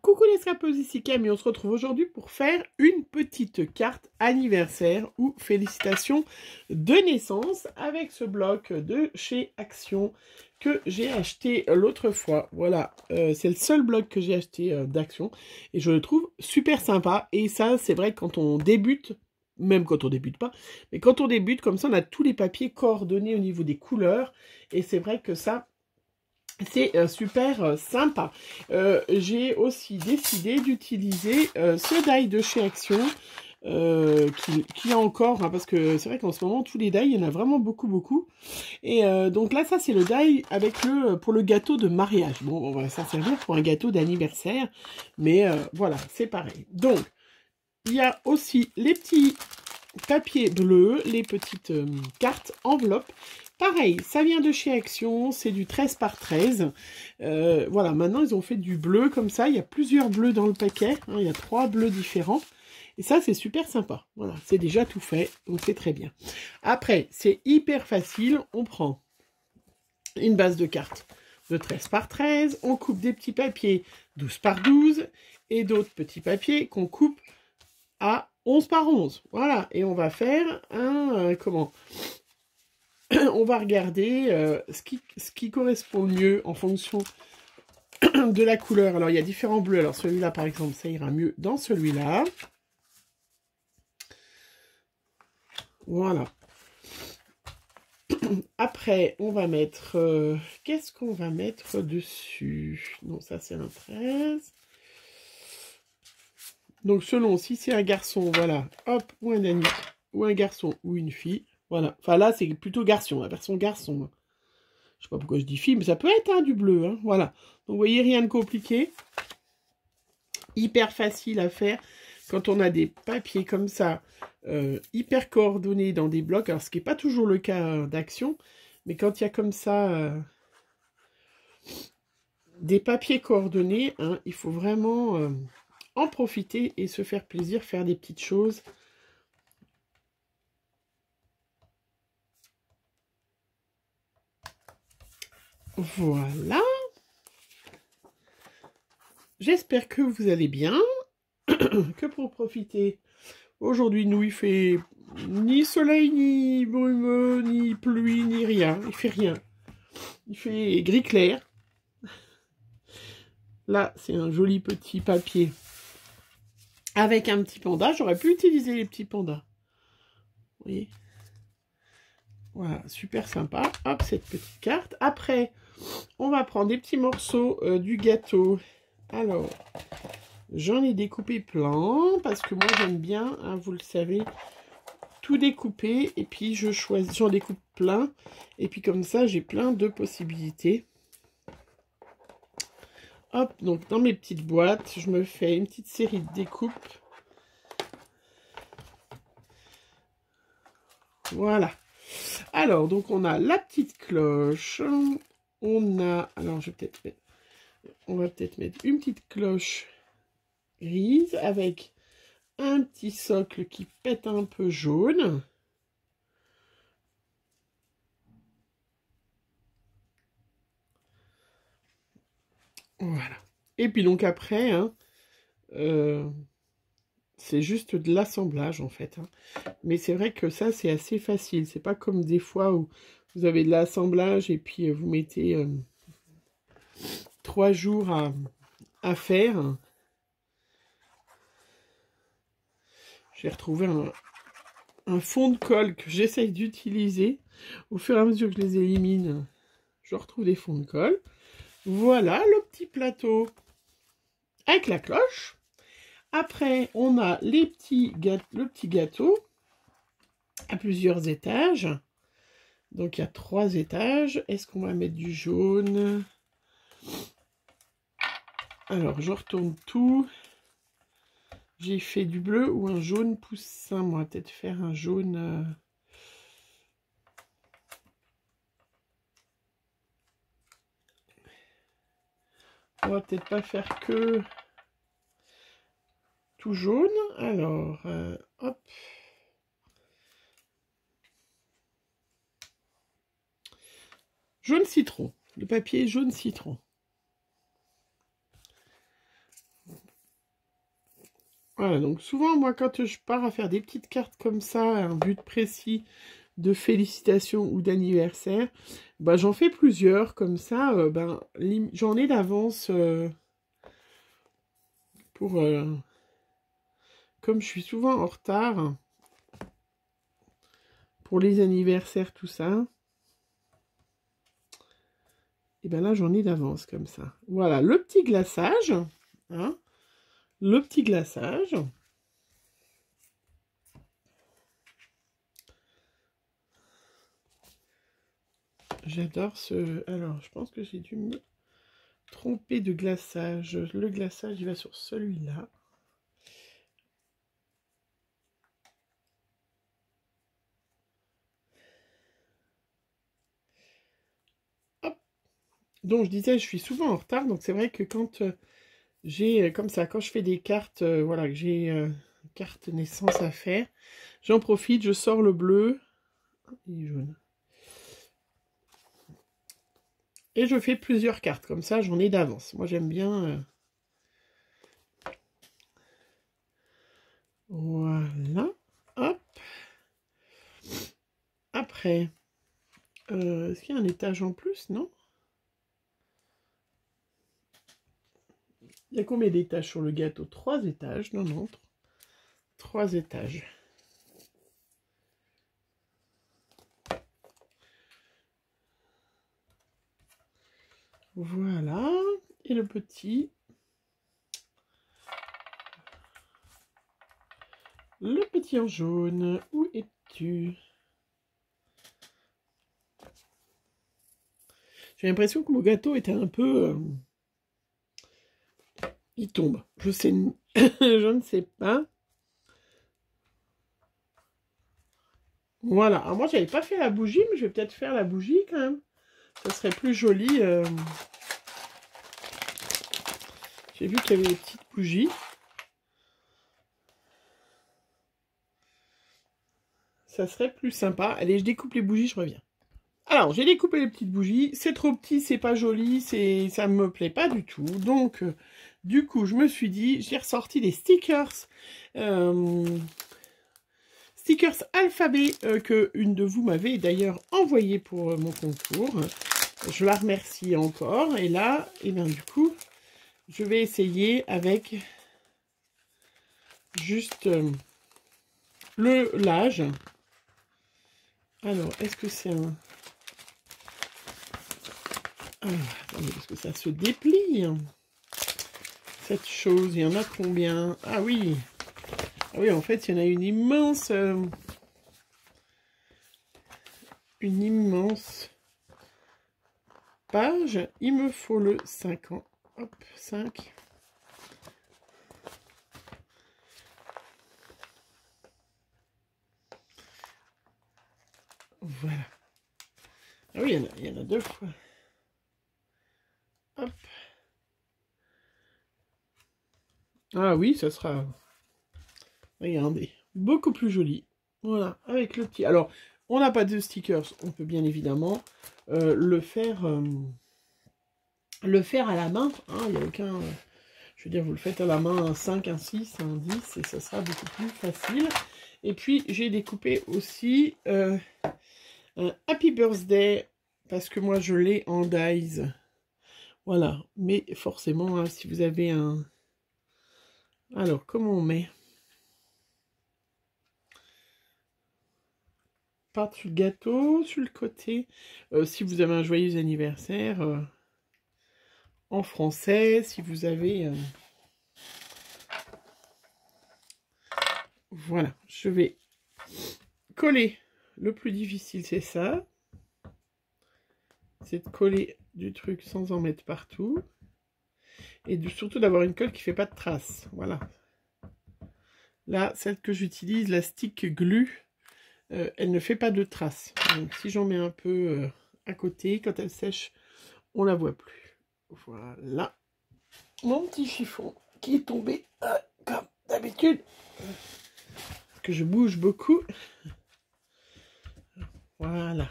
Coucou les scrapeuses, ici Cam et on se retrouve aujourd'hui pour faire une petite carte anniversaire ou félicitations de naissance avec ce bloc de chez Action que j'ai acheté l'autre fois. Voilà, c'est le seul bloc que j'ai acheté d'Action et je le trouve super sympa. Et ça, c'est vrai que quand on débute, même quand on débute pas, mais quand on débute, comme ça, on a tous les papiers coordonnés au niveau des couleurs. Et c'est vrai que ça, c'est super sympa. J'ai aussi décidé d'utiliser ce die de chez Action, qui a encore, hein, parce que c'est vrai qu'en ce moment, tous les die, il y en a vraiment beaucoup. Et donc là, ça, c'est le die avec pour le gâteau de mariage. Bon, on va s'en servir pour un gâteau d'anniversaire, mais voilà, c'est pareil. Donc, il y a aussi les petits papiers bleus, les petites cartes enveloppes. Pareil, ça vient de chez Action, c'est du 13 par 13. Voilà, maintenant ils ont fait du bleu comme ça. Il y a plusieurs bleus dans le paquet. Hein, il y a 3 bleus différents. Et ça, c'est super sympa. Voilà, c'est déjà tout fait, donc c'est très bien. Après, c'est hyper facile. On prend une base de cartes de 13 par 13. On coupe des petits papiers 12 par 12 et d'autres petits papiers qu'on coupe à 11 par 11. Voilà, et on va faire un... on va regarder ce qui correspond le mieux en fonction de la couleur. Alors, il y a différents bleus. Alors, celui-là, par exemple, ça ira mieux dans celui-là. Voilà. Après, on va mettre... qu'est-ce qu'on va mettre dessus? Non, ça, c'est un 13. Donc, selon si c'est un garçon, voilà, hop, ou un ami, ou un garçon, ou une fille. Voilà. Enfin, là, c'est plutôt garçon, la version garçon. Je sais pas pourquoi je dis fille, mais ça peut être du bleu. Hein, voilà. Donc, vous voyez, rien de compliqué. Hyper facile à faire quand on a des papiers comme ça, hyper coordonnés dans des blocs. Alors, ce qui n'est pas toujours le cas d'Action, mais quand il y a comme ça des papiers coordonnés, hein, il faut vraiment en profiter et se faire plaisir, faire des petites choses. Voilà. J'espère que vous allez bien, que pour profiter, aujourd'hui, nous, il fait ni soleil, ni brume, ni pluie, ni rien. Il fait rien. Il fait gris clair. Là, c'est un joli petit papier avec un petit panda. J'aurais pu utiliser les petits pandas. Vous voyez? Voilà, super sympa. Hop, cette petite carte. Après, on va prendre des petits morceaux du gâteau. Alors, j'en ai découpé plein parce que moi, j'aime bien, hein, vous le savez, tout découper. Et puis, j'en découpe plein. Et puis, comme ça, j'ai plein de possibilités. Hop, donc dans mes petites boîtes, je me fais une petite série de découpes. Voilà. Alors, donc on a la petite cloche. On a, alors je vais peut-être mettre, on va peut-être mettre une petite cloche grise avec un petit socle qui pète un peu jaune. Voilà. Et puis donc après, hein, c'est juste de l'assemblage en fait. Hein. Mais c'est vrai que ça, c'est assez facile. C'est pas comme des fois où vous avez de l'assemblage et puis vous mettez 3 jours à faire. J'ai retrouvé un fond de colle que j'essaye d'utiliser. Au fur et à mesure que je les élimine, je retrouve des fonds de colle. Voilà le petit plateau avec la cloche. Après, on a le petit gâteau à plusieurs étages. Donc, il y a 3 étages. Est-ce qu'on va mettre du jaune? Alors, je retourne tout. J'ai fait du bleu ou un jaune poussin. On va peut-être faire un jaune... On va peut-être pas faire que tout jaune. Alors, hop. Jaune citron. Le papier jaune citron. Voilà, donc souvent, moi, quand je pars à faire des petites cartes comme ça, un but précis de félicitations ou d'anniversaire, bah, j'en fais plusieurs, comme ça, ben, j'en ai d'avance pour... comme je suis souvent en retard pour les anniversaires, tout ça, et ben là, j'en ai d'avance, comme ça. Voilà, le petit glaçage, hein, le petit glaçage. J'adore ce... Alors, je pense que j'ai dû me tromper de glaçage. Le glaçage, il va sur celui-là. Hop. Donc, je disais, je suis souvent en retard. Donc, c'est vrai que quand j'ai... Comme ça, quand je fais des cartes, voilà, que j'ai carte naissance à faire, j'en profite, je sors le bleu. Il est jaune. Et je fais plusieurs cartes, comme ça j'en ai d'avance. Moi j'aime bien... Voilà. Hop. Après, est-ce qu'il y a un étage en plus? Non? Il y a combien d'étages sur le gâteau? 3 étages. Non, non. 3 étages. Voilà. Et le petit... Le petit en jaune, où es-tu? J'ai l'impression que mon gâteau était un peu... Il tombe. Je sais... je ne sais pas. Voilà. Alors moi, j'avais pas fait la bougie, mais je vais peut-être faire la bougie quand même. Ça serait plus joli. J'ai vu qu'il y avait des petites bougies. Ça serait plus sympa. Allez, je découpe les bougies, je reviens. Alors, j'ai découpé les petites bougies. C'est trop petit, c'est pas joli, ça me plaît pas du tout. Donc, du coup, je me suis dit, j'ai ressorti des stickers. Stickers alphabet que une de vous m'avait d'ailleurs envoyé pour mon concours. Je la remercie encore. Et là, et bien du coup, je vais essayer avec juste l'âge. Alors, est-ce que c'est un... Ah, attendez, parce que ça se déplie. Cette chose, il y en a combien? Ah oui. Ah oui, en fait, il y en a une immense... une immense page. Il me faut le 5 ans. Hop, 5. Voilà. Ah oui, il y en a 2 fois. Hop. Ah oui, ça sera... Regardez, beaucoup plus joli. Voilà, avec le petit... Alors, on n'a pas de stickers. On peut bien évidemment le faire à la main. Hein, il n'y a aucun... je veux dire, vous le faites à la main, un 5, un 6, un 10, et ça sera beaucoup plus facile. Et puis, j'ai découpé aussi un Happy Birthday, parce que moi, je l'ai en dies. Voilà, mais forcément, hein, si vous avez un... Alors, comment on met? Par-dessus le gâteau, sur le côté. Si vous avez un joyeux anniversaire, en français, si vous avez... Voilà, je vais coller. Le plus difficile, c'est ça. C'est de coller du truc sans en mettre partout. Et surtout d'avoir une colle qui ne fait pas de traces. Voilà. Là, celle que j'utilise, la stick glue, elle ne fait pas de traces. Donc si j'en mets un peu à côté, quand elle sèche, on la voit plus. Voilà. Mon petit chiffon qui est tombé comme d'habitude. Parce que je bouge beaucoup. Voilà.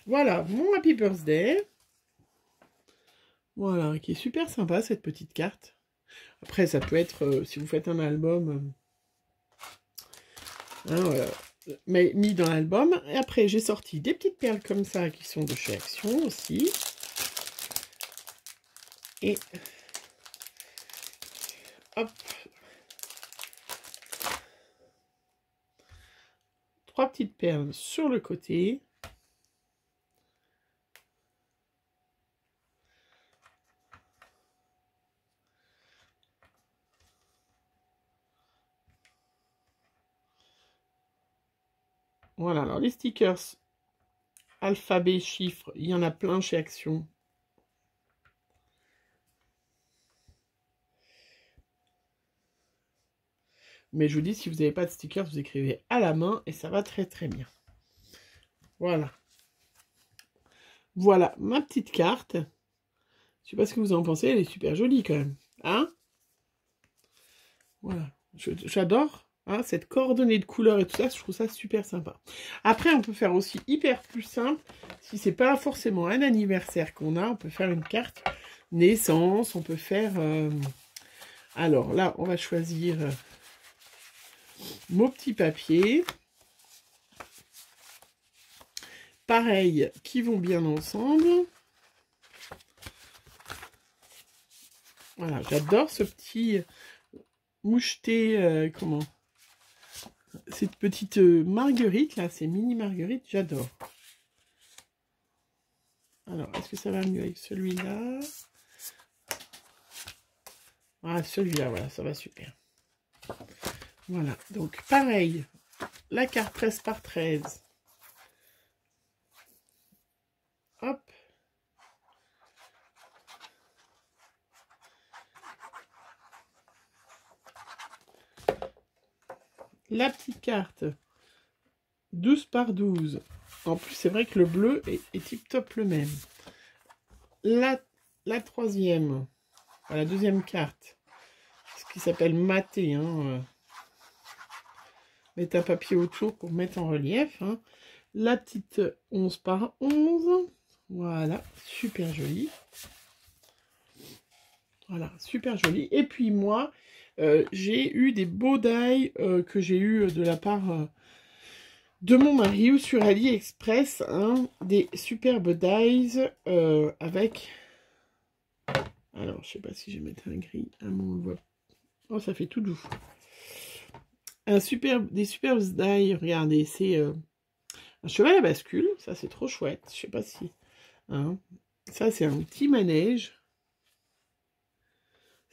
Voilà, mon Happy Birthday. Voilà, qui est super sympa cette petite carte. Après, ça peut être, si vous faites un album, hein, voilà, mais mis dans l'album. Et après, j'ai sorti des petites perles comme ça qui sont de chez Action aussi. Et hop, 3 petites perles sur le côté. Voilà, alors les stickers alphabet, chiffres, il y en a plein chez Action. Mais je vous dis, si vous n'avez pas de stickers, vous écrivez à la main et ça va très très bien. Voilà. Voilà ma petite carte. Je sais pas ce que vous en pensez, elle est super jolie quand même. Hein? Voilà. J'adore hein, cette coordonnée de couleurs et tout ça, je trouve ça super sympa. Après, on peut faire aussi hyper plus simple. Si c'est pas forcément un anniversaire qu'on a, on peut faire une carte naissance. On peut faire... Alors là, on va choisir mon petit papier. Pareil, qui vont bien ensemble. Voilà, j'adore ce petit moucheté, comment? Cette petite marguerite, là, c'est mini marguerite, j'adore. Alors, est-ce que ça va mieux avec celui-là? Ah, celui-là, voilà, ça va super. Voilà, donc pareil, la carte 13 par 13. Hop. La petite carte 12 par 12. En plus, c'est vrai que le bleu est tip top le même. La troisième, la deuxième carte, ce qui s'appelle maté. Hein, mettre un papier autour pour mettre en relief. Hein. La petite 11 par 11. Voilà, super joli. Voilà, super joli. Et puis moi, j'ai eu des beaux die que j'ai eu de la part de mon mari ou sur AliExpress. Hein, des superbes dies avec... Alors, je sais pas si je vais mettre un gris. Ah, bon, on le voit. Oh, ça fait tout doux. Des superbes dies, regardez, c'est un cheval à bascule. Ça, c'est trop chouette. Je sais pas si... Hein. Ça, c'est un petit manège.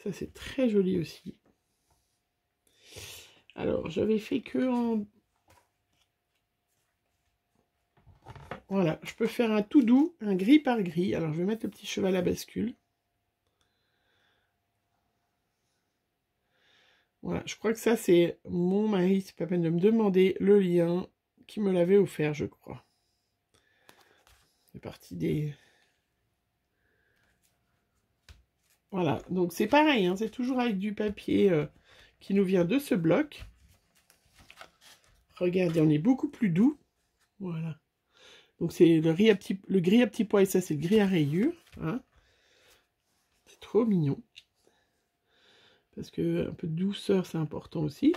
Ça, c'est très joli aussi. Alors, j'avais fait que en... Voilà, je peux faire un tout doux, un gris par gris. Alors, je vais mettre le petit cheval à bascule. Voilà, je crois que ça, c'est mon mari. C'est pas peine de me demander le lien qui me l'avait offert, je crois. C'est parti des... Voilà, donc c'est pareil, hein, c'est toujours avec du papier qui nous vient de ce bloc. Regardez, on est beaucoup plus doux. Voilà. Donc c'est le gris à petits pois et ça c'est le gris à rayures. Hein. C'est trop mignon. Parce que un peu de douceur c'est important aussi.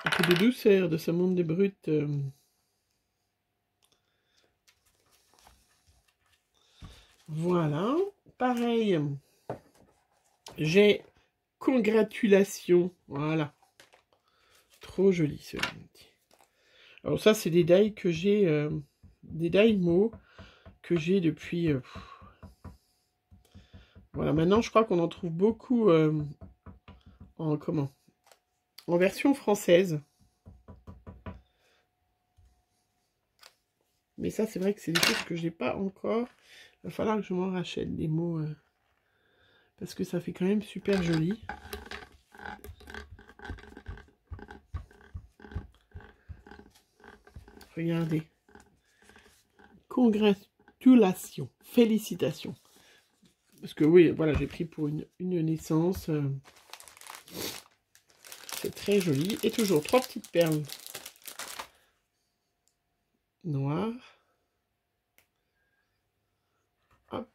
Un peu de douceur de ce monde des brutes. Voilà. Pareil. J'ai congratulations. Voilà. Trop joli celui-là. Alors ça c'est des die que j'ai. Des die mots que j'ai depuis... Voilà, maintenant je crois qu'on en trouve beaucoup en version française. Mais ça c'est vrai que c'est des choses que j'ai pas encore. Il va falloir que je m'en rachète des mots parce que ça fait quand même super joli. Regardez. Congratulations, félicitations. Parce que oui, voilà, j'ai pris pour une naissance. C'est très joli. Et toujours 3 petites perles noir. Hop,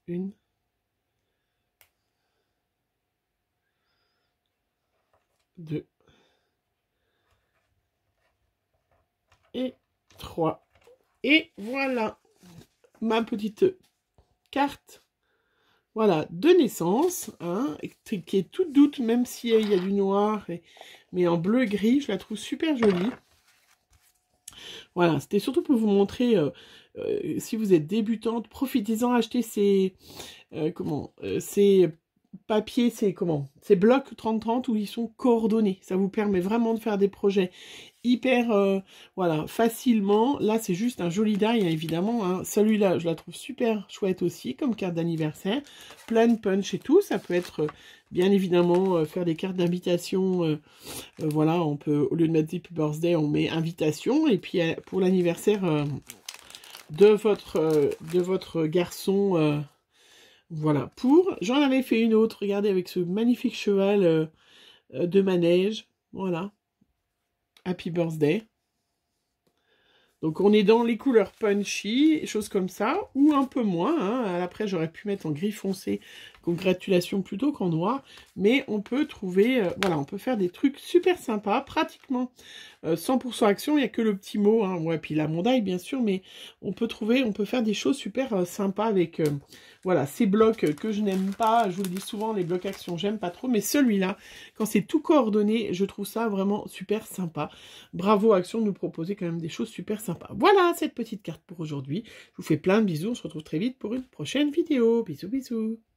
1, 2 et 3. Et voilà ma petite carte, voilà, de naissance, hein, qui est toute douce, même s'il y a du noir, mais en bleu-gris, je la trouve super jolie. Voilà, c'était surtout pour vous montrer, si vous êtes débutante, profitez-en, achetez ces, ces papiers, ces blocs 30-30 où ils sont coordonnés. Ça vous permet vraiment de faire des projets hyper, voilà, facilement. Là, c'est juste un joli die, hein, évidemment. Hein. Celui-là, je la trouve super chouette aussi, comme carte d'anniversaire. Plein de punch et tout. Ça peut être, bien évidemment, faire des cartes d'invitation. Voilà, on peut, au lieu de mettre Happy Birthday, on met invitation. Et puis, pour l'anniversaire de votre garçon... voilà, j'en avais fait une autre, regardez, avec ce magnifique cheval de manège, voilà, Happy Birthday. Donc on est dans les couleurs punchy, choses comme ça, ou un peu moins, hein. Après j'aurais pu mettre en gris foncé, congratulations plutôt qu'en noir, mais on peut trouver, voilà, on peut faire des trucs super sympas, pratiquement 100% action, il n'y a que le petit mot, hein. Ouais, puis la mondaille bien sûr, mais on peut faire des choses super sympas avec, voilà, ces blocs que je n'aime pas, je vous le dis souvent, les blocs action, j'aime pas trop, mais celui-là, quand c'est tout coordonné, je trouve ça vraiment super sympa. Bravo Action de nous proposer quand même des choses super sympas. Voilà cette petite carte pour aujourd'hui. Je vous fais plein de bisous, on se retrouve très vite pour une prochaine vidéo. Bisous, bisous.